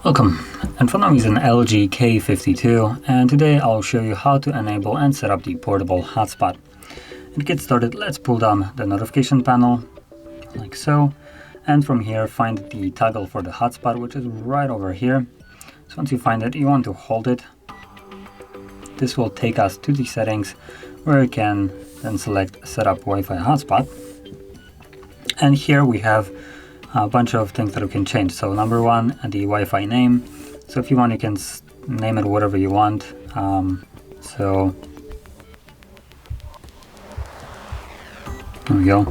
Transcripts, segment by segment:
Welcome, in front of me is an LG K52, and today I'll show you how to enable and set up the portable hotspot. And to get started, let's pull down the notification panel, like so, and from here find the toggle for the hotspot, which is right over here. So once you find it, you want to hold it. This will take us to the settings where you can then select Setup Wi-Fi Hotspot. And here we have a bunch of things that we can change. So number one, the Wi-Fi name. So if you want, you can name it whatever you want. So there we go,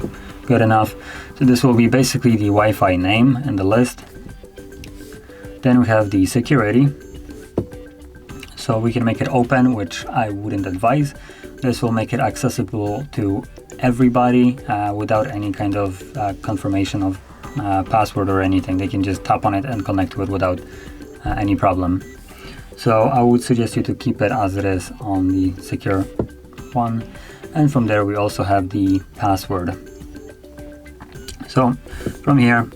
good enough. So this will be basically the Wi-Fi name in the list. Then we have the security. So we can make it open, which I wouldn't advise. This will make it accessible to everybody without any kind of confirmation of password or anything. They can just tap on it and connect to it without any problem. So I would suggest you to keep it as it is on the secure one. And from there we also have the password. So from here,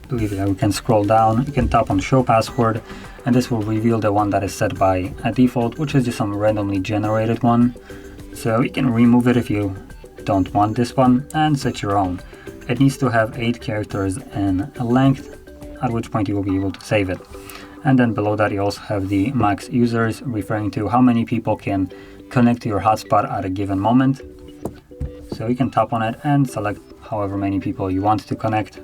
I believe that we can scroll down. You can tap on show password, and this will reveal the one that is set by a default, which is just some randomly generated one. So you can remove it if you don't want this one and set your own. It needs to have 8 characters in length, at which point you will be able to save it. And then below that you also have the max users, referring to how many people can connect to your hotspot at a given moment. So you can tap on it and select however many people you want to connect.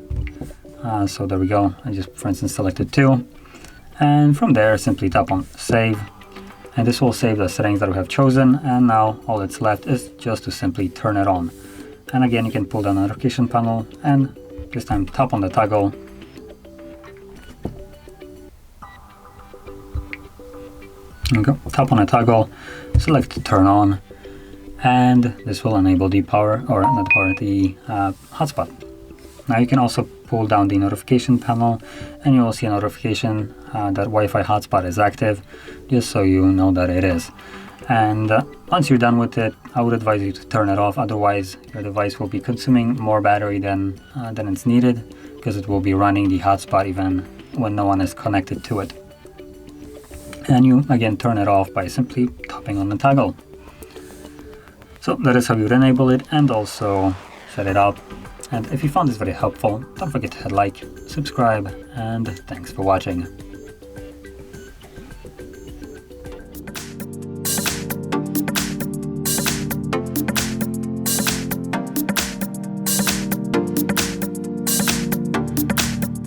So there we go, I just for instance selected 2. And from there simply tap on save. And this will save the settings that we have chosen, and now all that's left is just to simply turn it on. And again, you can pull down the notification panel and this time tap on the toggle. There we go. Tap on a toggle, select turn on, and this will enable the power, or not power, the hotspot. Now you can also pull down the notification panel and you will see a notification that Wi-Fi hotspot is active, just so you know that it is. And once you're done with it, I would advise you to turn it off, otherwise your device will be consuming more battery than it's needed, because it will be running the hotspot even when no one is connected to it. And you again turn it off by simply tapping on the toggle. So that is how you would enable it and also set it up. And if you found this very helpful, don't forget to hit like, subscribe, and thanks for watching.